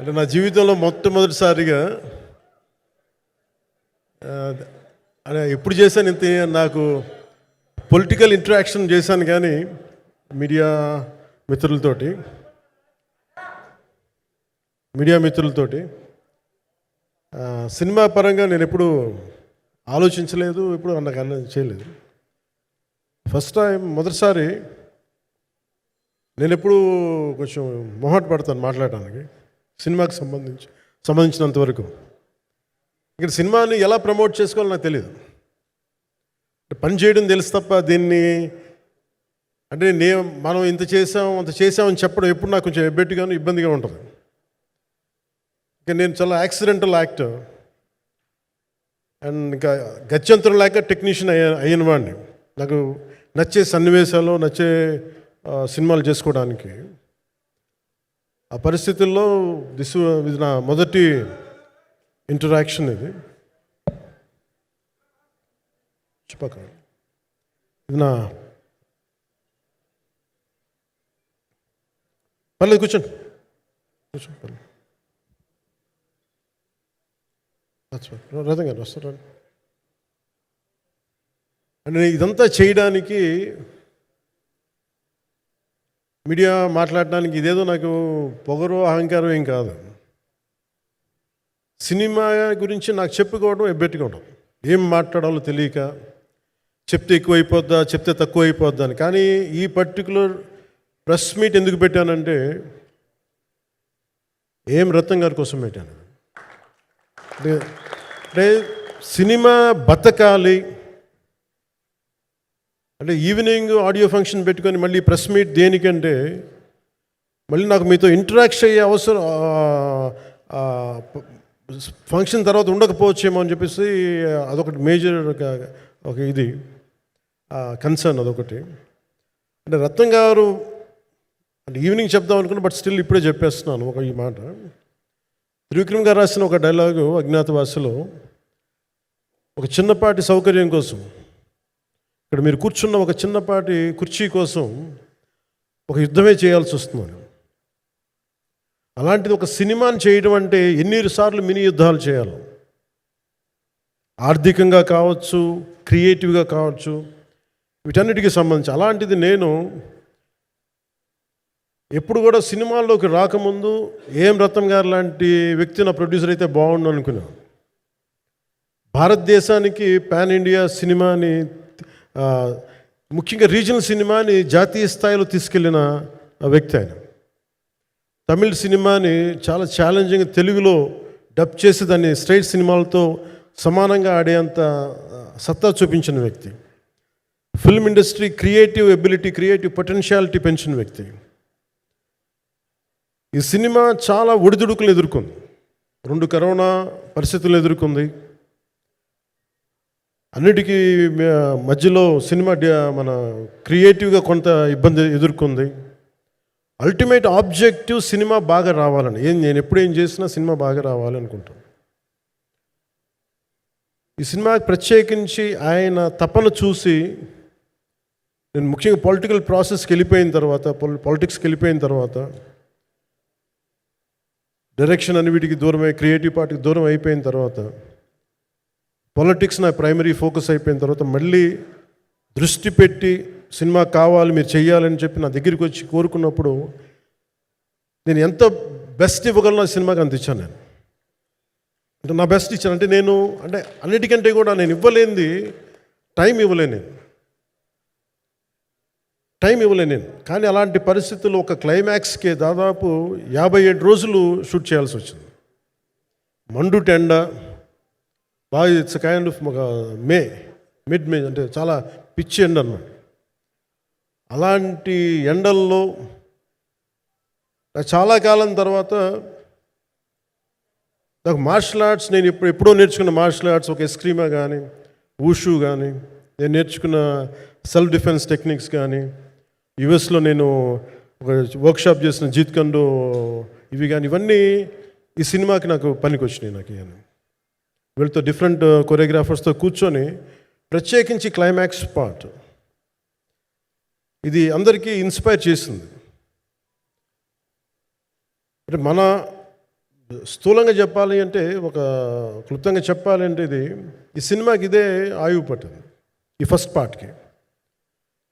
అంటే నా జీవితంలో మొట్టమొదటిసారిగా అంటే ఎప్పుడు చేశాను ఇంత నాకు పొలిటికల్ ఇంటరాక్షన్ చేశాను కానీ మీడియా మిత్రులతోటి సినిమా పరంగా నేను ఎప్పుడు ఆలోచించలేదు, ఎప్పుడు నాకు చేయలేదు. ఫస్ట్ టైం మొదటిసారి నేను ఎప్పుడు కొంచెం మొహాట పడతాను మాట్లాడడానికి సినిమాకి సంబంధించినంత వరకు. ఇక్కడ సినిమాని ఎలా ప్రమోట్ చేసుకోవాలో నాకు తెలియదు. పని చేయడం తెలుసు తప్ప దీన్ని అంటే మనం ఇంత చేసామని చెప్పడం ఎప్పుడు నాకు కొంచెం ఎబ్బెట్టుగాను ఇబ్బందిగా ఉంటుంది. ఇంకా నేను చాలా యాక్సిడెంటల్ యాక్టర్ అండ్ ఇంకా గత్యంతరం లేక టెక్నీషియన్ అయిన వాడిని. నాకు నచ్చే సన్నివేశాలు, నచ్చే సినిమాలు చేసుకోవడానికి ఆ పరిస్థితుల్లో ఇది నా మొదటి ఇంటరాక్షన్. ఇది నా పర్లేదు కూర్చోండి. రథం గారు వస్తారు అంటే ఇదంతా చేయడానికి, మీడియా మాట్లాడడానికి ఇదేదో నాకు పొగరు అహంకారం ఏం కాదు. సినిమా గురించి నాకు చెప్పుకోవడం ఎబ్బెట్టుకోవడం, ఏం మాట్లాడాలో తెలియక చెప్తే ఎక్కువైపోద్దా చెప్తే తక్కువ అయిపోద్దా అని. కానీ ఈ పర్టికులర్ ప్రెస్ మీట్ ఎందుకు పెట్టానంటే ఏం రత్నం గారి కోసం పెట్టాను. అంటే సినిమా బతకాలి అంటే ఈవినింగ్ ఆడియో ఫంక్షన్ పెట్టుకొని మళ్ళీ ప్రెస్ మీట్ దేనికంటే మళ్ళీ నాకు మీతో ఇంటరాక్ట్ అయ్యే అవసరం ఫంక్షన్ తర్వాత ఉండకపోవచ్చేమో అని చెప్పేసి అదొకటి మేజర్ ఒక ఇది కన్సర్న్. అదొకటి అంటే రత్నం గారు అంటే ఈవినింగ్ చెప్దాం అనుకున్నా, బట్ స్టిల్ ఇప్పుడే చెప్పేస్తున్నాను ఈ మాట. త్రివిక్రమ్ గారు రాసిన ఒక డైలాగు అజ్ఞాతవాసిలో, ఒక చిన్నపాటి సౌకర్యం కోసం, ఇక్కడ మీరు కూర్చున్న ఒక చిన్నపాటి కుర్చీ కోసం ఒక యుద్ధమే చేయాల్సి వస్తుంది. అలాంటిది ఒక సినిమాని చేయడం అంటే ఎన్నిసార్లు మినీ యుద్ధాలు చేయాలి, ఆర్థికంగా కావచ్చు, క్రియేటివ్గా కావచ్చు, వీటన్నిటికీ సంబంధించి. అలాంటిది నేను ఎప్పుడు కూడా సినిమాల్లోకి రాకముందు ఏం రత్నం గారు లాంటి వ్యక్తి నా ప్రొడ్యూసర్ అయితే బాగుండు అనుకున్నాను. భారతదేశానికి పాన్ ఇండియా సినిమాని, ముఖ్యంగా రీజనల్ సినిమాని జాతీయ స్థాయిలో తీసుకెళ్ళిన వ్యక్తి ఆయన. తమిళ సినిమాని చాలా ఛాలెంజింగ్ తెలుగులో డబ్ చేసి దాన్ని స్ట్రైట్ సినిమాలతో సమానంగా ఆడేంత సత్తా చూపించిన వ్యక్తి. Film industry creative ability, creative potentiality పెంచిన వ్యక్తి. ఈ సినిమా చాలా ఒడిదుడుకులు ఎదుర్కొంది, 2 కరోనా పరిస్థితులు ఎదుర్కొంది. అన్నిటికీ మధ్యలో సినిమా మన క్రియేటివ్గా కొంత ఇబ్బంది ఎదుర్కొంది. అల్టిమేట్ ఆబ్జెక్టివ్ సినిమా బాగా రావాలని, నేను ఎప్పుడు ఏం చేసినా సినిమా బాగా రావాలి అనుకుంటాను. ఈ సినిమాకి ప్రత్యేకించి ఆయన తపన చూసి నేను ముఖ్యంగా పొలిటికల్ ప్రాసెస్కి వెళ్ళిపోయిన తర్వాత, పాలిటిక్స్కి వెళ్ళిపోయిన తర్వాత, డైరెక్షన్ అని వీటికి దూరమై క్రియేటివ్ పార్టీకి దూరం అయిపోయిన తర్వాత, పాలిటిక్స్ నా ప్రైమరీ ఫోకస్ అయిపోయిన తర్వాత, మళ్ళీ దృష్టి పెట్టి సినిమా కావాలి మీరు చెయ్యాలని చెప్పి నా దగ్గరికి వచ్చి కోరుకున్నప్పుడు నేను ఎంత బెస్ట్ ఇవ్వగలను ఆ సినిమాకి అంత ఇచ్చాను. నేను అంటే నా బెస్ట్ ఇచ్చాను. అంటే నేను అంటే అన్నిటికంటే కూడా నేను ఇవ్వలేనిది టైం ఇవ్వలేను నేను. కానీ అలాంటి పరిస్థితుల్లో ఒక క్లైమాక్స్కే దాదాపు 57 రోజులు షూట్ చేయాల్సి వచ్చింది. మండు టెండ బాగా, ఇట్స్ కైండ్ ఆఫ్ ఒక మిడ్ మే అంటే చాలా పిచ్చి ఎండ అన్నమాట. అలాంటి ఎండల్లో చాలా కాలం తర్వాత నాకు మార్షల్ ఆర్ట్స్, నేను ఎప్పుడో నేర్చుకున్న మార్షల్ ఆర్ట్స్, ఒక ఎస్క్రీమా కానీ, ఊషు కానీ, నేను నేర్చుకున్న సెల్ఫ్ డిఫెన్స్ టెక్నిక్స్ కానీ, యుఎస్లో నేను ఒక వర్క్షాప్ చేసిన జీత్ కండో ఇవి కానీ, ఇవన్నీ ఈ సినిమాకి నాకు పనికి వచ్చినాయి. నాకు వీళ్ళతో డిఫరెంట్ కొరియోగ్రాఫర్స్తో కూర్చొని ప్రత్యేకించి క్లైమాక్స్ పార్ట్ ఇది అందరికీ ఇన్స్పైర్ చేసింది. అంటే స్థూలంగా చెప్పాలి అంటే, క్లుప్తంగా చెప్పాలి అంటే, ఈ సినిమాకి ఇదే ఆయువు పట్టింది. ఈ ఫస్ట్ పార్ట్కి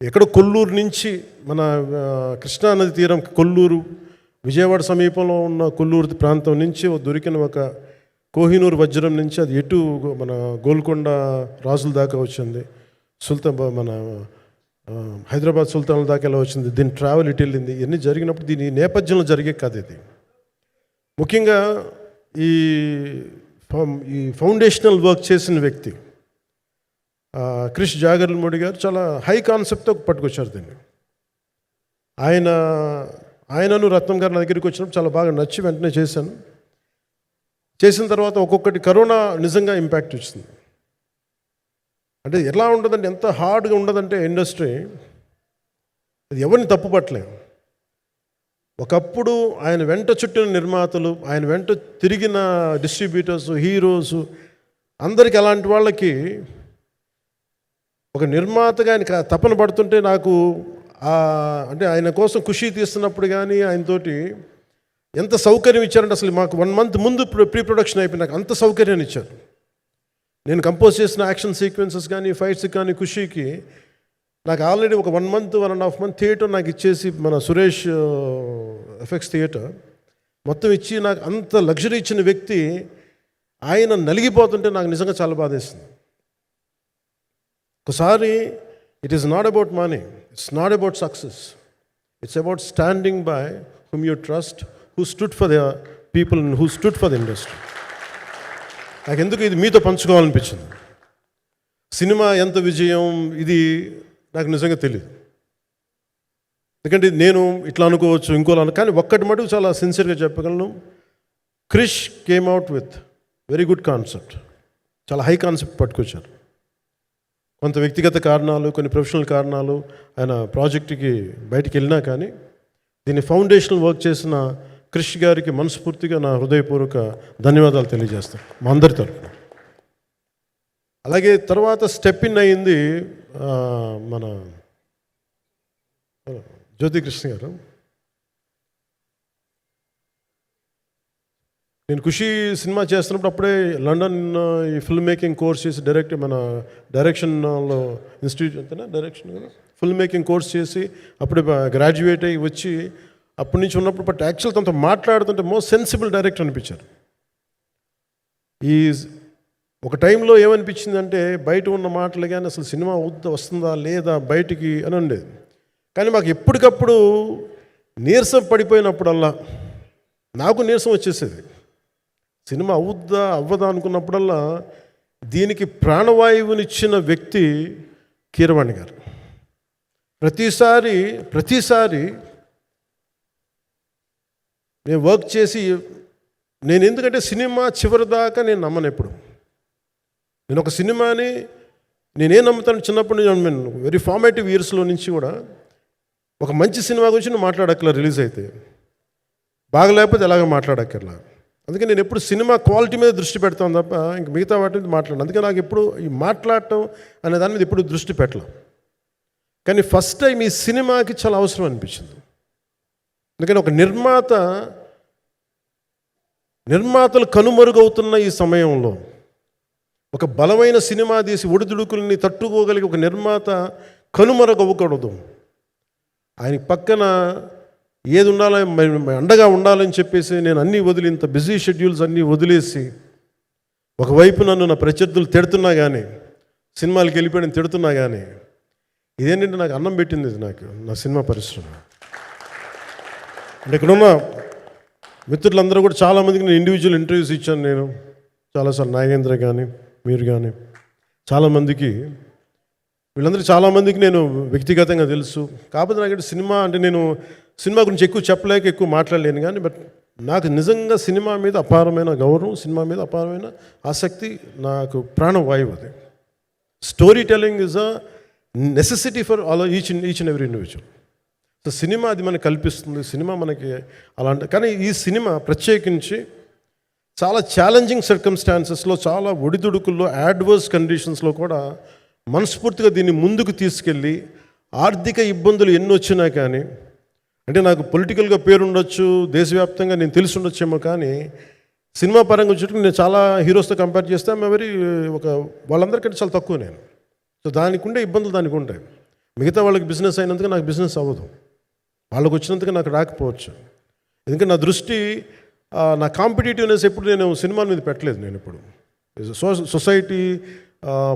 ఎక్కడో కొల్లూరు నుంచి మన కృష్ణానది తీరం, కొల్లూరు, విజయవాడ సమీపంలో ఉన్న కొల్లూరు ప్రాంతం నుంచి దొరికిన ఒక కోహినూరు వజ్రం నుంచి అది ఎటు మన గోల్కొండ రాజుల దాకా వచ్చింది, మన హైదరాబాద్ సుల్తాన్ల దాకా ఎలా వచ్చింది, దీని ట్రావెల్ ఇటు వెళ్ళింది. ఇవన్నీ జరిగినప్పుడు దీని నేపథ్యంలో జరిగే కథ ఇది. ముఖ్యంగా ఈ ఫౌండేషనల్ వర్క్ చేసిన వ్యక్తి క్రిష్ జాగర్లమూడి గారు చాలా హై కాన్సెప్ట్తో పట్టుకొచ్చారు దీన్ని. ఆయనను రత్నం గారు నా దగ్గరికి వచ్చినప్పుడు చాలా బాగా నచ్చి వెంటనే చేశాను. చేసిన తర్వాత ఒక్కొక్కటి కరోనా నిజంగా ఇంపాక్ట్ ఇచ్చింది. అంటే ఎలా ఉండదంటే, ఎంత హార్డ్గా ఉండదంటే ఇండస్ట్రీ, అది ఎవరిని తప్పు పట్టలేము. ఒకప్పుడు ఆయన వెంట చుట్టిన నిర్మాతలు, ఆయన వెంట తిరిగిన డిస్ట్రిబ్యూటర్స్, హీరోస్, అందరికి అలాంటి వాళ్ళకి ఒక నిర్మాతగా ఆయన తపన పడుతుంటే నాకు అంటే ఆయన కోసం ఖుషి తీస్తున్నప్పుడు కానీ ఆయనతోటి ఎంత సౌకర్యం ఇచ్చారంటే, అసలు మాకు 1 month ముందు ప్రీ ప్రొడక్షన్ అయిపోయి నాకు అంత సౌకర్యాన్ని ఇచ్చారు. నేను కంపోజ్ చేసిన యాక్షన్ సీక్వెన్సెస్ కానీ, ఫైట్స్ కానీ, ఖుషీకి నాకు ఆల్రెడీ ఒక 1 month 1.5 month థియేటర్ నాకు ఇచ్చేసి, మన సురేష్ ఎఫెక్ట్స్ థియేటర్ మొత్తం ఇచ్చి నాకు అంత లగ్జరీ ఇచ్చిన వ్యక్తి ఆయన నలిగిపోతుంటే నాకు నిజంగా చాలా బాధేస్తుంది. ఒకసారి it is not about money, it's not about success, it's about standing by whom you trust, who stood for the people and who stood for the industry. నాకు ఎందుకు ఇది మీతో పంచుకోవాలనిపించింది. సినిమా ఎంత విజయం ఇది నాకు నిజంగా తెలియదు, ఎందుకంటే నేను ఇట్లా అనుకోవచ్చు, ఇంకోలా కానీ ఒక్కటి మటుకు చాలా సిన్సియర్గా చెప్పగలను. Krish came out with very good concept, చాలా హై కాన్సెప్ట్ పట్టుకొచ్చారు. కొంత వ్యక్తిగత కారణాలు, కొన్ని ప్రొఫెషనల్ కారణాలు ఆయన ప్రాజెక్టుకి బయటికి వెళ్ళినా కానీ దీన్ని ఫౌండేషనల్ వర్క్ చేసిన క్రిష్ గారికి మనస్ఫూర్తిగా నా హృదయపూర్వక ధన్యవాదాలు తెలియజేస్తాను మా అందరి తరఫున. అలాగే తర్వాత స్టెప్ ఇన్ అయ్యింది మన జ్యోతికృష్ణ గారు. నేను ఖుషి సినిమా చేస్తున్నప్పుడు అప్పుడే లండన్ ఈ ఫిల్మ్ మేకింగ్ కోర్స్ చేసి మన డైరెక్షన్లో ఇన్స్టిట్యూట్ అంతేనా డైరెక్షన్ ఫిల్మ్ మేకింగ్ కోర్స్ చేసి అప్పుడే గ్రాడ్యుయేట్ అయ్యి వచ్చి అప్పటి నుంచి ఉన్నప్పుడు బట్ యాక్చువల్ తనతో మాట్లాడుతుంటే మోస్ట్ సెన్సిబుల్ డైరెక్టర్ అనిపించారు. ఒక టైంలో ఏమనిపించిందంటే, బయట ఉన్న మాటలు కానీ అసలు సినిమా వస్తుందా లేదా బయటికి అని ఉండేది. కానీ మాకు ఎప్పటికప్పుడు నీరసం పడిపోయినప్పుడల్లా నాకు నీరసం వచ్చేసేది. సినిమా అవ్వదా అనుకున్నప్పుడల్లా దీనికి ప్రాణవాయువునిచ్చిన వ్యక్తి కీరవాణి గారు. ప్రతిసారి నేను వర్క్ చేసి నేను ఎందుకంటే సినిమా చివరి దాకా నేను నమ్మను. ఎప్పుడు నేను ఒక సినిమాని నేనేం నమ్ముతాను, చిన్నప్పటి నుంచి వెరీ ఫార్మేటివ్ ఇయర్స్లో నుంచి కూడా ఒక మంచి సినిమా గురించి నువ్వు మాట్లాడక్కర్లా, రిలీజ్ అయితే బాగలేకపోతే ఎలాగ మాట్లాడక్కర్లా. అందుకే నేను ఎప్పుడు సినిమా క్వాలిటీ మీద దృష్టి పెడతాను తప్ప ఇంక మిగతా వాటి మీద మాట్లాడను. అందుకే నాకు ఎప్పుడు ఈ మాట్లాడటం అనే దాని మీద ఎప్పుడు దృష్టి పెట్టలేం. కానీ ఫస్ట్ టైం ఈ సినిమాకి చాలా అవసరం అనిపించింది. ఎందుకంటే ఒక నిర్మాతలు కనుమరుగవుతున్న ఈ సమయంలో ఒక బలమైన సినిమా తీసి ఒడిదుడుకుల్ని తట్టుకోగలిగి ఒక నిర్మాత కనుమరుగవ్వకూడదు. ఆయన పక్కన ఏది ఉండాలని అండగా ఉండాలని చెప్పేసి నేను అన్నీ వదిలి, ఇంత బిజీ షెడ్యూల్స్ అన్నీ వదిలేసి, ఒకవైపు నన్ను నా ప్రత్యర్థులు తిడుతున్నా కానీ, సినిమాలకు వెళ్ళిపోయిన తిడుతున్నా కానీ, ఇదేంటంటే నాకు అన్నం పెట్టింది ఇది నాకు నా సినిమా పరిశ్రమ. అంటే ఇక్కడున్న మిత్రులందరూ కూడా చాలామందికి నేను ఇండివిజువల్ ఇంటర్వ్యూస్ ఇచ్చాను. నేను చాలాసార్లు నాగేంద్ర కానీ మీరు కానీ చాలామందికి, వీళ్ళందరూ చాలామందికి నేను వ్యక్తిగతంగా తెలుసు. కాకపోతే నాకు సినిమా అంటే నేను సినిమా గురించి ఎక్కువ చెప్పలేక ఎక్కువ మాట్లాడలేను. కానీ బట్ నాకు నిజంగా సినిమా మీద అపారమైన గౌరవం, సినిమా మీద అపారమైన ఆసక్తి, నాకు ప్రాణవాయువు అది. Story telling is a necessity for each and every individual. So cinema అది మనకు కల్పిస్తుంది, సినిమా మనకి అలాంటి. కానీ ఈ సినిమా ప్రత్యేకించి చాలా ఛాలెంజింగ్ సర్కమ్స్టాన్సెస్లో, చాలా ఒడిదుడుకుల్లో, యాడ్వర్స్ కండిషన్స్లో కూడా మనస్ఫూర్తిగా దీన్ని ముందుకు తీసుకెళ్ళి, ఆర్థిక ఇబ్బందులు ఎన్ని వచ్చినా కానీ, అంటే నాకు పొలిటికల్గా పేరుండొచ్చు, దేశవ్యాప్తంగా నేను తెలిసి ఉండొచ్చేమో, కానీ సినిమా పరంగా వచ్చేటప్పుడు నేను చాలా హీరోస్తో కంపేర్ చేస్తే వెరీ వాళ్ళందరికంటే చాలా తక్కువ నేను. సో దానికి ఉండే ఇబ్బందులు దానికి ఉంటాయి. మిగతా వాళ్ళకి బిజినెస్ అయినందుకు నాకు బిజినెస్ అవ్వదు, వాళ్ళకి వచ్చినందుకు నాకు రాకపోవచ్చు. ఎందుకంటే నా దృష్టి, నా కాంపిటేటివ్నెస్ ఎప్పుడు నేను సినిమాల మీద పెట్టలేదు. నేను ఇప్పుడు సొసైటీ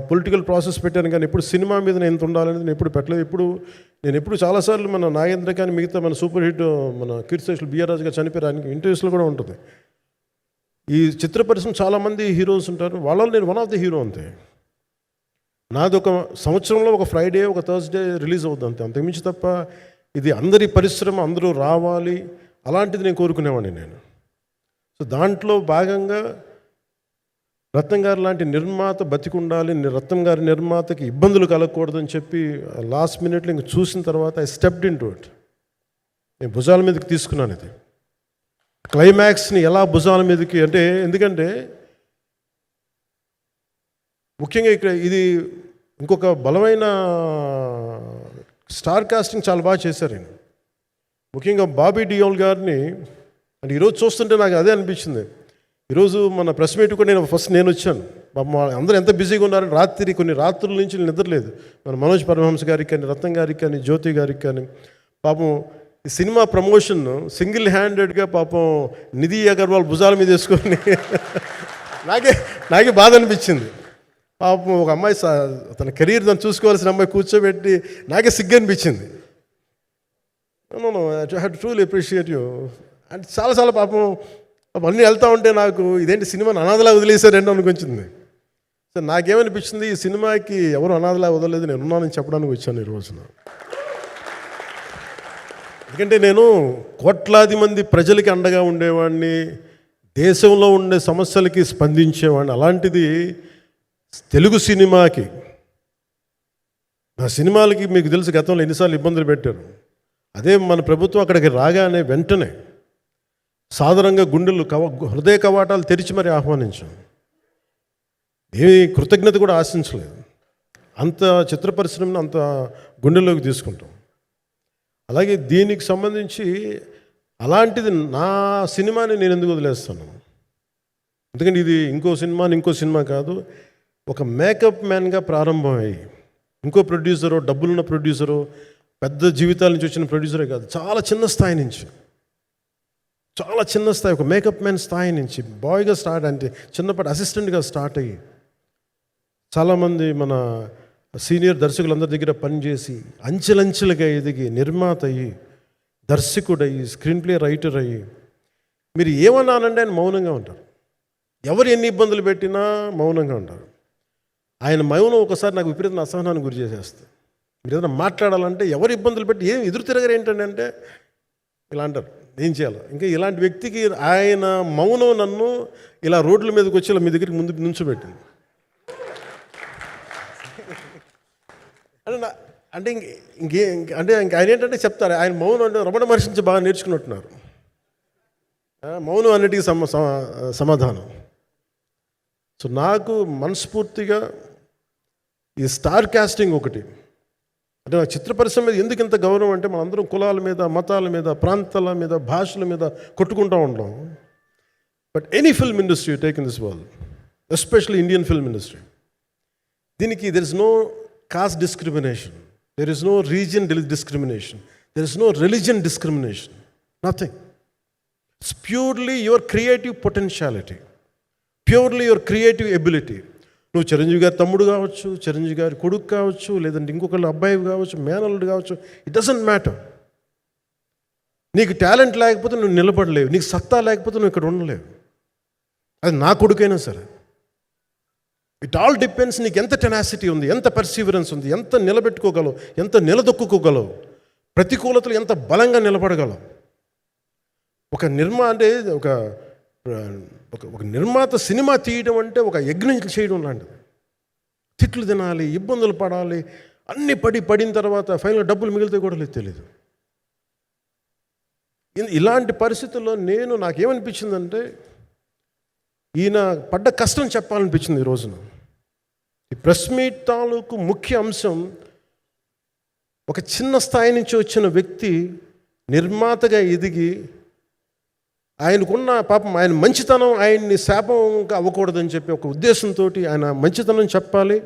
పొలిటికల్ ప్రాసెస్ పెట్టాను, కానీ ఎప్పుడు సినిమా మీద నేను ఎంత ఉండాలనేది నేను ఎప్పుడు పెట్టలేదు. నేను ఎప్పుడు చాలాసార్లు మన నాగేంద్ర కానీ మిగతా మన సూపర్ హిట్ మన కీర్తిశేషులు బిఆర్ రాజు గారు చనిపోయారు, ఆయనకి ఇంటర్వ్యూస్లో కూడా ఉంటుంది. ఈ చిత్ర పరిశ్రమ చాలామంది హీరోస్ ఉంటారు, వాళ్ళలో నేను వన్ ఆఫ్ ది హీరో అంతే. నాది ఒక సంవత్సరంలో ఒక ఫ్రైడే ఒక థర్స్డే రిలీజ్ అవుతుంది అంతే, అంతకుమించి తప్ప ఇది అందరి పరిశ్రమ, అందరూ రావాలి అలాంటిది నేను కోరుకునేవాడిని నేను. సో దాంట్లో భాగంగా రత్నం గారు లాంటి నిర్మాత బతికుండాలి, రత్నం గారి నిర్మాతకి ఇబ్బందులు కలగకూడదని చెప్పి లాస్ట్ మినిట్లో ఇంక చూసిన తర్వాత I stepped in to it. నేను భుజాల మీదకి తీసుకున్నాను ఇది. క్లైమాక్స్ని ఎలా భుజాల మీదకి అంటే, ఎందుకంటే ముఖ్యంగా ఇక్కడ ఇది ఇంకొక బలమైన స్టార్ కాస్టింగ్ చాలా బాగా చేశారు ఆయన. ముఖ్యంగా బాబీ డియోల్ గారిని అంటే ఈరోజు చూస్తుంటే నాకు అదే అనిపించింది. ఈరోజు మన ప్రెస్ మీట్ కూడా నేను వచ్చాను. అందరూ ఎంత బిజీగా ఉన్నారని కొన్ని రాత్రుల నుంచి నిద్రలేదు. మన మనోజ్ పరమహంస గారికి కానీ, రత్నం గారికి కానీ, జ్యోతి గారికి కానీ. పాపం ఈ సినిమా ప్రమోషన్ సింగిల్ హ్యాండెడ్గా పాపం నిధి అగర్వాల్ భుజాల మీద వేసుకొని నాకే బాధ అనిపించింది. పాపం ఒక అమ్మాయి తన కెరీర్ తను చూసుకోవాల్సిన అమ్మాయి కూర్చోబెట్టి నాకే సిగ్గు అనిపించింది. I have to truly appreciate you. అంటే చాలా పాపం అన్నీ వెళ్తూ ఉంటే నాకు ఇదేంటి సినిమాని అనాథలా వదిలేశారండి అనిపించింది. సో నాకేమనిపించింది, ఈ సినిమాకి ఎవరు అనాథలా వదలలేదు, నేను ఉన్నానని చెప్పడానికి వచ్చాను ఈ రోజున. ఎందుకంటే నేను కోట్లాది మంది ప్రజలకి అండగా ఉండేవాడిని, దేశంలో ఉండే సమస్యలకి స్పందించేవాడిని. అలాంటిది తెలుగు సినిమాకి, నా సినిమాలకి మీకు తెలుసు గతంలో ఎన్నిసార్లు ఇబ్బందులు పెట్టారు. అదే మన ప్రభుత్వం అక్కడికి రాగానే వెంటనే సాధారణంగా హృదయ కవాటాలు తెరిచి మరి ఆహ్వానించాం. ఏమీ కృతజ్ఞత కూడా ఆశించలేదు. అంత చిత్ర పరిశ్రమను అంత గుండెల్లోకి తీసుకుంటాం. అలాగే దీనికి సంబంధించి అలాంటిది నా సినిమాని నేను ఎందుకు వదిలేస్తాను? ఎందుకంటే ఇది ఇంకో సినిమా కాదు. ఒక మేకప్ మ్యాన్గా ప్రారంభమయ్యి ఇంకో ప్రొడ్యూసరు, డబ్బులున్న ప్రొడ్యూసరు, పెద్ద జీవితాల నుంచి వచ్చిన ప్రొడ్యూసరే కాదు, చాలా చిన్న స్థాయి నుంచి, ఒక మేకప్ మ్యాన్ స్థాయి నుంచి బాయ్గా స్టార్ట్, అంటే చిన్నపాటి అసిస్టెంట్గా స్టార్ట్ అయ్యి చాలామంది మన సీనియర్ దర్శకులందరి దగ్గర పనిచేసి అంచెలంచెలుగా ఎదిగి నిర్మాత అయ్యి, దర్శకుడయ్యి, స్క్రీన్ ప్లే రైటర్ అయ్యి, మీరు ఏమన్నానంటే ఆయన మౌనంగా ఉంటారు. ఎవరు ఎన్ని ఇబ్బందులు పెట్టినా మౌనంగా ఉంటారు. ఆయన మౌనం ఒకసారి నాకు విపరీత అసహనానికి గురి చేసేస్తుంది. మీరు ఏదైనా మాట్లాడాలంటే ఎవరు ఇబ్బందులు పెట్టి ఏం ఎదురు తిరగరు ఏంటంటే ఇలా అంటారు, ఏం చేయాలి. ఇంకా ఇలాంటి వ్యక్తికి ఆయన మౌనం నన్ను ఇలా రోడ్ల మీదకి వచ్చి ఇలా మీ దగ్గరికి ముందు నుంచోబెట్టింది. అంటే ఆయన ఏంటంటే చెప్తారు, ఆయన మౌనం అంటే రమణ మహర్షి నుంచి బాగా నేర్చుకున్నట్టున్నారు. మౌనం అన్నిటికీ సమాధానం. సో నాకు మనస్ఫూర్తిగా ఈ స్టార్ కాస్టింగ్ ఒకటి అంటే నా చిత్ర పరిశ్రమ మీద ఎందుకు ఇంత గౌరవం అంటే, మనందరం కులాల మీద, మతాల మీద, ప్రాంతాల మీద, భాషల మీద కొట్టుకుంటూ ఉంటాం. But any film industry take in this world, especially Indian film industry, దీనికి there is no caste discrimination, there is no region discrimination, there is no religion discrimination, nothing. It's purely your creative potentiality, purely your creative ability. నువ్వు చిరంజీవి గారి తమ్ముడు కావచ్చు, చిరంజీవి గారి కొడుకు కావచ్చు, లేదంటే ఇంకొకళ్ళు అబ్బాయి కావచ్చు, మేనల్లుడు కావచ్చు, ఇట్ డజంట్ మ్యాటర్. నీకు టాలెంట్ లేకపోతే నువ్వు నిలబడలేవు, నీకు సత్తా లేకపోతే నువ్వు ఇక్కడ ఉండలేవు. అది నా కొడుకైనా సరే. ఇట్ ఆల్ డిపెండ్స్ నీకు ఎంత టెనాసిటీ ఉంది, ఎంత పర్సీవరెన్స్ ఉంది, ఎంత నిలబెట్టుకోగలవు, ఎంత నిలదొక్కుకోగలవు, ప్రతికూలతలు ఎంత బలంగా నిలబడగలవు. ఒక నిర్మాత సినిమా తీయడం అంటే ఒక యజ్ఞం చేయడం లాంటిది. తిట్లు తినాలి, ఇబ్బందులు పడాలి, అన్నీ పడిన తర్వాత ఫైనల్ డబ్బులు మిగిలితే కూడా లేదు తెలియదు. ఇలాంటి పరిస్థితుల్లో నాకేమనిపించిందంటే, ఈయన పడ్డ కష్టం చెప్పాలనిపించింది ఈ రోజున. ఈ ప్రెస్ మీట్ తాలూకు ముఖ్య అంశం, ఒక చిన్న స్థాయి నుంచి వచ్చిన వ్యక్తి నిర్మాతగా ఎదిగి ఆయనకున్న పాపం ఆయన మంచితనం ఆయన్ని శాపంగా అవ్వకూడదని చెప్పి ఒక ఉద్దేశంతో ఆయన మంచితనం చెప్పాలి,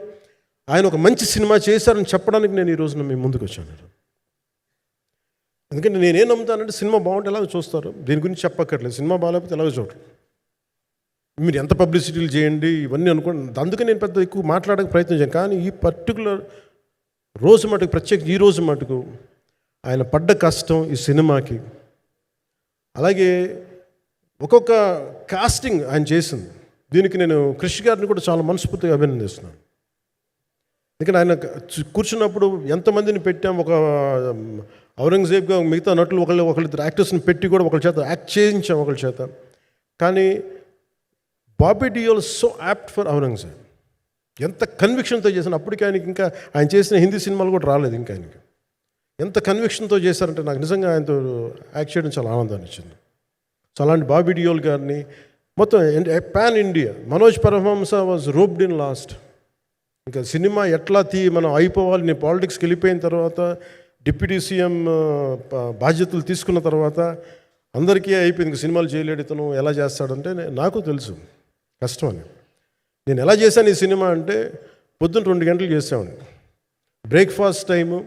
ఆయన ఒక మంచి సినిమా చేశారని చెప్పడానికి నేను ఈ రోజున మీ ముందుకు వచ్చాను. ఎందుకంటే నేనేం నమ్ముతానంటే సినిమా బాగుంటే ఎలాగో చూస్తారు, దీని గురించి చెప్పక్కర్లేదు. సినిమా బాగాలేకపోతే ఎలాగో చూడరు. మీరు ఎంత పబ్లిసిటీలు చేయండి ఇవన్నీ అనుకోండి, అందుకే నేను పెద్ద ఎక్కువ మాట్లాడడానికి ప్రయత్నం చేయను. కానీ ఈ పర్టికులర్ రోజు మటుకు, ప్రత్యేక ఈ రోజు మటుకు ఆయన పడ్డ కష్టం ఈ సినిమాకి, అలాగే ఒక్కొక్క కాస్టింగ్ ఆయన చేసింది, దీనికి నేను కృషి గారిని కూడా చాలా మనస్ఫూర్తిగా అభినందిస్తున్నాను. ఎందుకంటే ఆయన కూర్చున్నప్పుడు ఎంతమందిని పెట్టాం, ఒక ఔరంగజేబ్గా మిగతా నటులు ఒకళ్ళిద్దరు యాక్టర్స్ని పెట్టి కూడా ఒకళ్ళ చేత యాక్ట్ చేయించాం ఒకళ్ళ చేత. కానీ Bobby Deol so apt for Aurangzeb, ఎంత కన్విక్షన్తో చేశాను. అప్పటికి ఆయనకి ఇంకా ఆయన చేసిన హిందీ సినిమాలు కూడా రాలేదు ఇంకా ఆయనకి. ఎంత కన్విక్షన్తో చేశారంటే నాకు నిజంగా ఆయనతో యాక్ట్ చేయడం చాలా ఆనందాన్ని ఇచ్చింది. సో అలాంటి బాబీ డియోల్ గారిని మొత్తం pan India, Manoj Paramahamsa was roped in last. ఇంకా సినిమా ఎట్లా మనం అయిపోవాలి, నేను పాలిటిక్స్కి వెళ్ళిపోయిన తర్వాత డిప్యూటీ సీఎం బాధ్యతలు తీసుకున్న తర్వాత అందరికీ అయిపోయింది, ఇంకా సినిమాలు చేయలేడు ఇతను, ఎలా చేస్తాడంటే నాకు తెలుసు కష్టం అని. నేను ఎలా చేశాను ఈ సినిమా అంటే, పొద్దున్న 2 గంటలు చేసామని, బ్రేక్ఫాస్ట్ టైము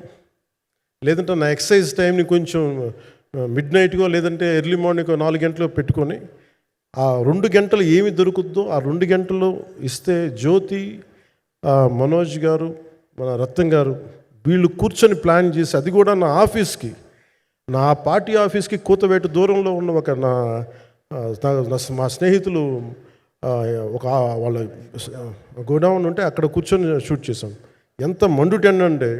లేదంటే నా ఎక్సర్సైజ్ టైంని కొంచెం మిడ్ నైట్గో లేదంటే ఎర్లీ మార్నింగ్ 4 గంటలు పెట్టుకొని ఆ 2 గంటలు ఏమి దొరుకుద్దో ఆ 2 గంటలు ఇస్తే జ్యోతి, మనోజ్ గారు, మన రత్నం గారు వీళ్ళు కూర్చొని ప్లాన్ చేసి, అది కూడా నా ఆఫీస్కి, నా పార్టీ ఆఫీస్కి కూతవేటు దూరంలో ఉన్న ఒక మా స్నేహితులు ఒక వాళ్ళ గోడౌన్ ఉంటే అక్కడ కూర్చొని షూట్ చేసాం. ఎంత మండుటెండ అంటే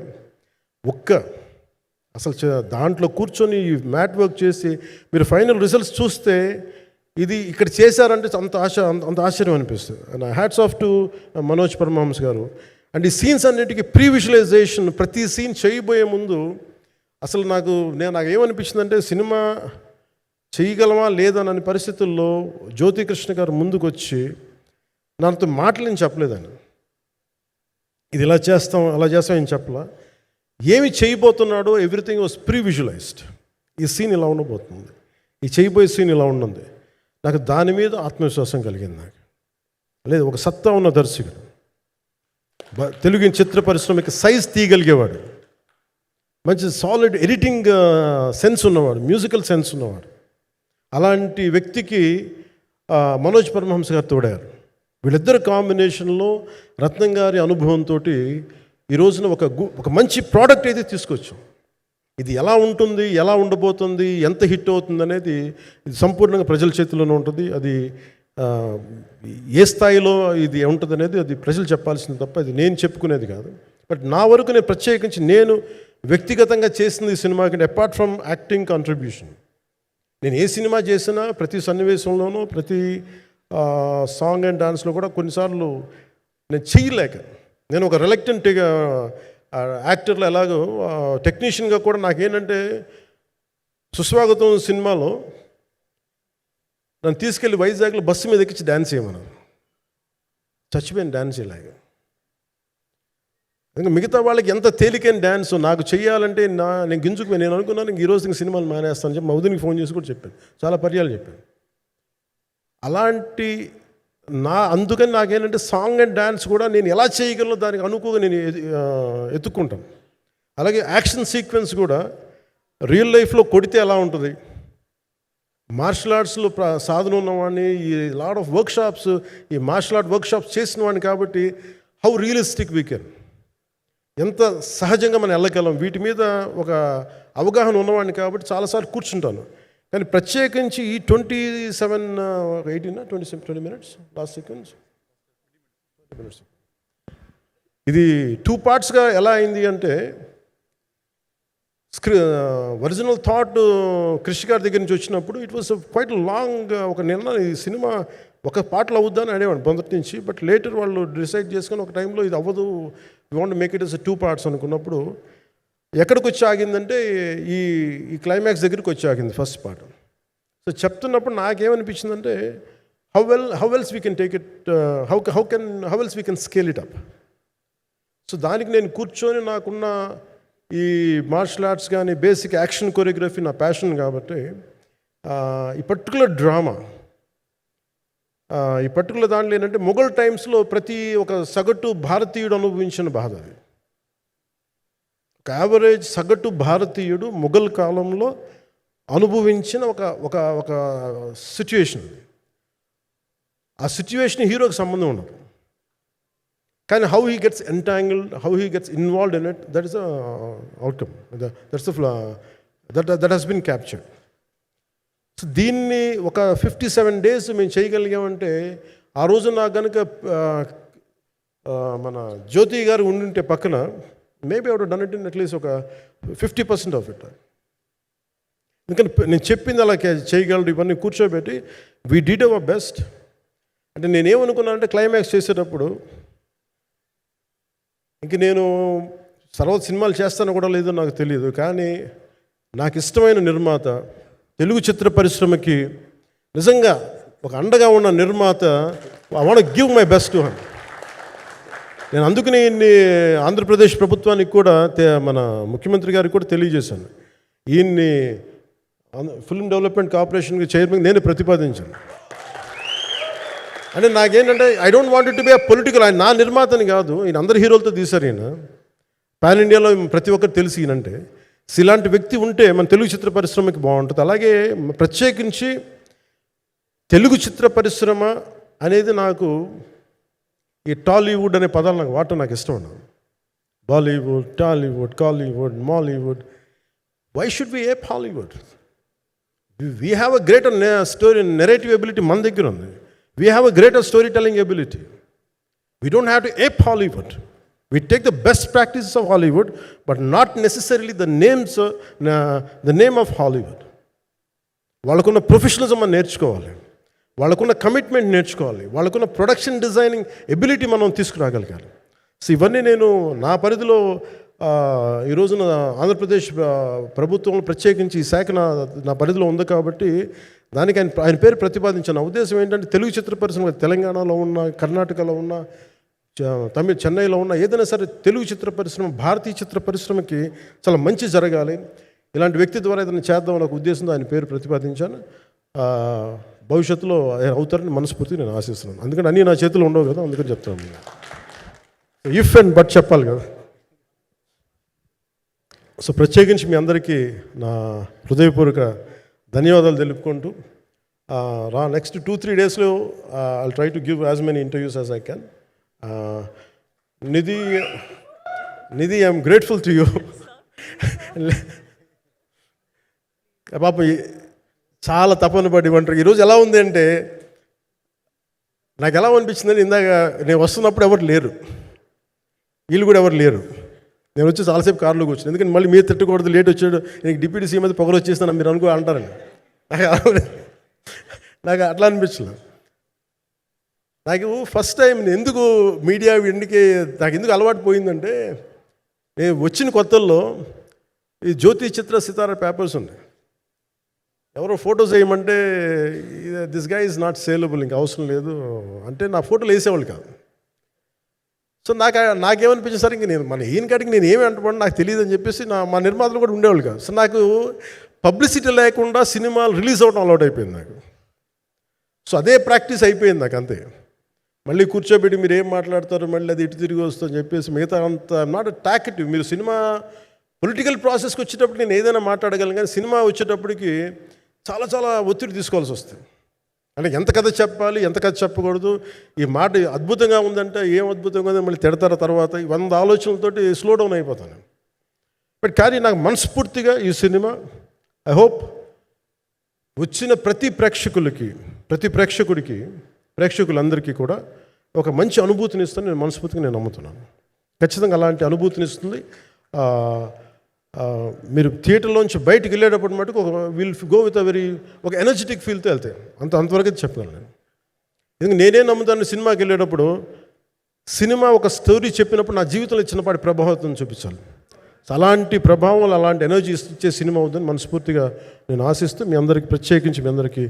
అసలు దాంట్లో కూర్చొని మ్యాట్ వర్క్ చేసి మీరు ఫైనల్ రిజల్ట్స్ చూస్తే ఇది ఇక్కడ చేశారంటే అంత ఆశ్చర్యం అనిపిస్తుంది. Hats off to Manoj Paramahamsa గారు. అండ్ ఈ సీన్స్ అన్నిటికీ ప్రీ విజువలైజేషన్, ప్రతి సీన్ చేయబోయే ముందు అసలు నాకు ఏమనిపించిందంటే, సినిమా చేయగలమా లేదనని పరిస్థితుల్లో జ్యోతికృష్ణ గారు ముందుకు వచ్చి నాతో మాటలు చెప్పలేదని, ఇది ఇలా చేస్తాం అలా చేస్తాం ఏం చెప్పలా, ఏమి చేయబోతున్నాడో ఎవ్రీథింగ్ వాజ్ ప్రీ విజువలైజ్డ్. ఈ సీన్ ఇలా ఉండబోతుంది, ఈ చేయబోయే సీన్ ఇలా ఉన్నది. నాకు దాని మీద ఆత్మవిశ్వాసం కలిగింది. నాకు లేదు, ఒక సత్తా ఉన్న దర్శకుడు, తెలుగు చిత్ర పరిశ్రమకి సైజ్ తీయగలిగేవాడు, మంచి సాలిడ్ ఎడిటింగ్ సెన్స్ ఉన్నవాడు, మ్యూజికల్ సెన్స్ ఉన్నవాడు. అలాంటి వ్యక్తికి మనోజ్ పరమహంస గారు తోడారు. వీళ్ళిద్దరు కాంబినేషన్లో రత్నం గారి అనుభవంతో ఈ రోజున ఒక మంచి ప్రోడక్ట్ అయితే తీసుకొచ్చాం. ఇది ఎలా ఉంటుంది, ఎలా ఉండబోతుంది, ఎంత హిట్ అవుతుంది అనేది ఇది సంపూర్ణంగా ప్రజల చేతిలోనే ఉంటుంది. అది ఏ స్థాయిలో ఇది ఉంటుంది అనేది అది ప్రజలు చెప్పాల్సింది తప్ప అది నేను చెప్పుకునేది కాదు. బట్ నా వరకు నేను ప్రత్యేకించి నేను వ్యక్తిగతంగా చేసింది ఈ సినిమాకి, అపార్ట్ ఫ్రమ్ యాక్టింగ్ కాంట్రిబ్యూషన్, నేను ఏ సినిమా చేసినా ప్రతి సన్నివేశంలోనూ ప్రతి సాంగ్ అండ్ డాన్స్లో కూడా కొన్నిసార్లు నేను చేయలేక, నేను ఒక రిలక్టెంట్ యాక్టర్లో ఎలాగో టెక్నీషియన్గా కూడా నాకేంటంటే, సుస్వాగతం సినిమాలో నన్ను తీసుకెళ్ళి వైజాగ్లో బస్సు మీద ఎక్కించి డ్యాన్స్ చేయమన్నారు. చచ్చిపోయాను డ్యాన్స్ ఇలాగా. ఇంకా మిగతా వాళ్ళకి ఎంత తేలికైన డ్యాన్స్ నాకు చేయాలంటే నేను గింజుకుపోయి నేను అనుకున్నాను ఈరోజు ఇంక సినిమాలు మానేస్తాను చెప్పి మౌదినికి ఫోన్ చేసి కూడా చెప్పాను, చాలా పర్యాలు చెప్పాను. అలాంటి అందుకని నాకేంటంటే సాంగ్ అండ్ డ్యాన్స్ కూడా నేను ఎలా చేయగలను దానికి అనుకోగా నేను ఎత్తుక్కుంటాను. అలాగే యాక్షన్ సీక్వెన్స్ కూడా రియల్ లైఫ్లో కొడితే ఎలా ఉంటుంది, మార్షల్ ఆర్ట్స్లో సాధన ఉన్నవాడిని, ఈ లాట్ ఆఫ్ వర్క్షాప్స్, ఈ మార్షల్ ఆర్ట్ వర్క్షాప్స్ చేసిన వాడిని కాబట్టి హౌ రియలిస్టిక్ వీ కెన్, ఎంత సహజంగా మనం వెళ్ళగలం, వీటి మీద ఒక అవగాహన ఉన్నవాడిని కాబట్టి చాలాసార్లు కూర్చుంటాను. కానీ ప్రత్యేకించి ఈ 20 minutes లాస్ట్ సీక్వెన్స్ ఇది 2 partsగా ఎలా అయింది అంటే, ఒరిజినల్ థాట్ కృషి గారి దగ్గర నుంచి వచ్చినప్పుడు ఇట్ వాస్ క్వైట్ లాంగ్. ఒక నిర్ణయం, ఈ సినిమా ఒక పార్ట్లో అవుద్దని అనేవాడు మొదటి నుంచి. బట్ లేటర్ వాళ్ళు డిసైడ్ చేసుకొని ఒక టైంలో ఇది అవ్వదు, you want make it as 2 parts అనుకున్నప్పుడు ఎక్కడికి వచ్చి ఆగిందంటే ఈ క్లైమాక్స్ దగ్గరికి వచ్చి ఆగింది ఫస్ట్ పార్ట్. సో చెప్తున్నప్పుడు నాకేమనిపించిందంటే, how else we can take it, how else we can scale it up. So దానికి నేను కూర్చొని నాకున్న ఈ మార్షల్ ఆర్ట్స్ కానీ బేసిక్ యాక్షన్ కొరియోగ్రఫీ నా ప్యాషన్ కాబట్టి ఈ పర్టికులర్ డ్రామా, ఈ పర్టికులర్ దాంట్లో ఏంటంటే మొఘల్ టైమ్స్లో ప్రతి ఒక సగటు భారతీయుడు అనుభవించిన బాధ అది. ఒక యావరేజ్ సగటు భారతీయుడు మొఘల్ కాలంలో అనుభవించిన ఒక ఒక ఒక సిచ్యువేషన్. ఆ సిచ్యువేషన్ హీరోకి సంబంధం ఉండదు, కానీ how he gets entangled, how he gets involved in it, that is the outcome, that has been captured. So దీన్ని ఒక 57 days మేము చేయగలిగామంటే, ఆ రోజు నాకు కనుక మన జ్యోతి గారు ఉండుంటే పక్కన, maybe I would done it in at least ఒక 50% ఆఫ్ ఇట్. ఎందుకంటే నేను చెప్పింది అలా చేయగలరు, ఇవన్నీ కూర్చోబెట్టి వీ డిడ్ అవర్ బెస్ట్. అంటే నేనేమనుకున్నానంటే క్లైమాక్స్ చేసేటప్పుడు ఇంక నేను తర్వాత సినిమాలు చేస్తానో కూడా లేదో నాకు తెలియదు, కానీ నాకు ఇష్టమైన నిర్మాత, తెలుగు చిత్ర పరిశ్రమకి నిజంగా ఒక అండగా ఉన్న నిర్మాత, I want give my best to him. నేను అందుకని ఆంధ్రప్రదేశ్ ప్రభుత్వానికి కూడా, మన ముఖ్యమంత్రి గారికి కూడా తెలియజేశాను, ఈయన్ని ఫిల్మ్ డెవలప్మెంట్ కార్పొరేషన్కి చైర్మన్ నేను ప్రతిపాదించాను. అంటే నాకేంటంటే I don't want it to be a political, ఆయన నా నిర్మాతని కాదు, ఈయన అందరు హీరోలతో తీశారు, ఈయన పాన్ ఇండియాలో ప్రతి ఒక్కరు తెలిసి ఈయనంటే. ఇలాంటి వ్యక్తి ఉంటే మన తెలుగు చిత్ర పరిశ్రమకి బాగుంటుంది. అలాగే ప్రత్యేకించి తెలుగు చిత్ర పరిశ్రమ అనేది నాకు, ఈ టాలీవుడ్ అనే పదాలు నాకు వాడటం నాకు ఇష్టం ఉండదు. Bollywood, Tollywood, Kollywood, Mollywood, why should we ape Hollywood? We have a greater story narrative ability మన దగ్గర ఉంది. We have a greater story telling ability. We don't have to ape Hollywood. We take the best practices of Hollywood, but not necessarily the name of Hollywood. వాళ్ళకున్న professionalism మనం నేర్చుకోవాలి, వాళ్ళకున్న commitment నేర్చుకోవాలి, వాళ్ళకున్న production designing ability మనం తీసుకురాగలగాలి. So ఇవన్నీ నేను నా పరిధిలో ఈ రోజున ఆంధ్రప్రదేశ్ ప్రభుత్వంలో ప్రత్యేకించి ఈ శాఖ నా పరిధిలో ఉంది కాబట్టి దానికి ఆయన పేరు ప్రతిపాదించాను. నా ఉద్దేశం ఏంటంటే తెలుగు చిత్ర పరిశ్రమ తెలంగాణలో ఉన్న, కర్ణాటకలో ఉన్న, చెన్నైలో ఉన్న, ఏదైనా సరే తెలుగు చిత్ర పరిశ్రమ, భారతీయ చిత్ర పరిశ్రమకి చాలా మంచి జరగాలి, ఇలాంటి వ్యక్తి ద్వారా ఏదైనా చేద్దామని ఒక ఉద్దేశంతో ఆయన పేరు ప్రతిపాదించాను. భవిష్యత్తులో అవుతారని మనస్ఫూర్తిగా నేను ఆశిస్తున్నాను. అందుకని అన్నీ నా చేతిలో ఉండవు కదా, అందుకని చెప్తాను. ఇఫ్ అండ్ బట్ చెప్పాలి కదా. సో ప్రత్యేకించి మీ అందరికీ నా హృదయపూర్వక ధన్యవాదాలు తెలుపుకుంటూ, నెక్స్ట్ 2-3 daysలో I'll try to give as many interviews as I can. Nidhi, I'm grateful to you. పాప చాలా తపన పడి ఉంటారు. ఈరోజు ఎలా ఉంది అంటే, నాకు ఎలా అనిపించిందని, ఇందాక నేను వస్తున్నప్పుడు ఎవరు లేరు, వీళ్ళు కూడా ఎవరు లేరు. నేను వచ్చి చాలాసేపు కారులో కూర్చున్నాను, ఎందుకంటే మళ్ళీ మీరు తిట్టకూడదు, లేట్ వచ్చాడు, నీకు డిప్యూటీ సీఎం అయితే పొగలు వచ్చేస్తాను మీరు అనుకో అంటారండి. నాకు అట్లా అనిపించలేదు. నాకు ఫస్ట్ టైం ఎందుకు మీడియా నాకు ఎందుకు అలవాటు పోయిందంటే, నేను వచ్చిన కొత్తల్లో ఈ జ్యోతి చిత్ర సితారా పేపర్స్ ఉన్నాయి, ఎవరో ఫోటోస్ వేయమంటే this guy is not saleable, ఇంకా అవసరం లేదు అంటే నా ఫోటోలు వేసేవాళ్ళు కాదు. సో నాకేమనిపించింది, సరే ఇంక నేను మన ఈయన కాడికి నేను ఏమి అంటపడి నాకు తెలియదు అని చెప్పేసి మా నిర్మాతలు కూడా ఉండేవాళ్ళు కాదు. సో నాకు పబ్లిసిటీ లేకుండా సినిమాలు రిలీజ్ అవ్వడం అలవాటు అయిపోయింది నాకు. సో అదే ప్రాక్టీస్ అయిపోయింది నాకు, అంతే. మళ్ళీ కూర్చోబెట్టి మీరు ఏం మాట్లాడతారు, మళ్ళీ అది ఇటు తిరిగి వస్తుందని చెప్పేసి మిగతా అంత నాట్ టాకెటివ్. మీరు సినిమా పొలిటికల్ ప్రాసెస్కి వచ్చేటప్పుడు నేను ఏదైనా మాట్లాడగలను, కానీ సినిమా వచ్చేటప్పటికి చాలా చాలా ఒత్తిడి తీసుకోవాల్సి వస్తుంది. అంటే ఎంత కథ చెప్పాలి, ఎంత కథ చెప్పకూడదు, ఈ మాట అద్భుతంగా ఉందంటే ఏం అద్భుతంగా ఉందని మళ్ళీ తిడతారు, తర్వాత 100 ఆలోచనలతోటి స్లో డౌన్ అయిపోతాను. బట్ కానీ నాకు మనస్ఫూర్తిగా ఈ సినిమా, ఐ హోప్ వచ్చిన ప్రతి ప్రేక్షకులందరికీ కూడా ఒక మంచి అనుభూతిని ఇస్తుంది. నేను మనస్ఫూర్తిగా నేను నమ్ముతున్నాను, ఖచ్చితంగా అలాంటి అనుభూతిని ఇస్తుంది. మీరు థియేటర్లోంచి బయటికి వెళ్ళేటప్పుడు మటుకు విల్ గో విత్ ఒక ఎనర్జెటిక్ ఫీల్తో వెళ్తాయి, అంతవరకు చెప్పగలను నేను. ఎందుకంటే నేనే నమ్ముతాను, సినిమాకి వెళ్ళేటప్పుడు సినిమా ఒక స్టోరీ చెప్పినప్పుడు నా జీవితంలో చిన్నపాటి ప్రభావం చూపించాలి. అలాంటి ప్రభావం, అలాంటి ఎనర్జీ ఇచ్చే సినిమా అవుతుందని మనస్ఫూర్తిగా నేను ఆశిస్తూ, మీ అందరికీ ప్రత్యేకించి మీ అందరికీ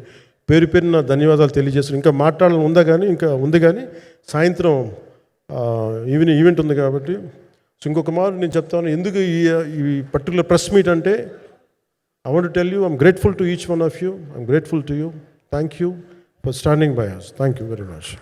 పేరు పేరున ధన్యవాదాలు తెలియజేస్తాను. ఇంకా మాట్లాడాలని ఉంది కానీ సాయంత్రం ఈవెంట్ ఉంది కాబట్టి. సో ఇంకొక మారు నేను చెప్తాను, ఎందుకు ఈ పర్టికులర్ ప్రెస్ మీట్ అంటే, I want to tell you, I'm grateful to each one of you. I'm grateful to you. Thank you for standing by us. Thank you very much.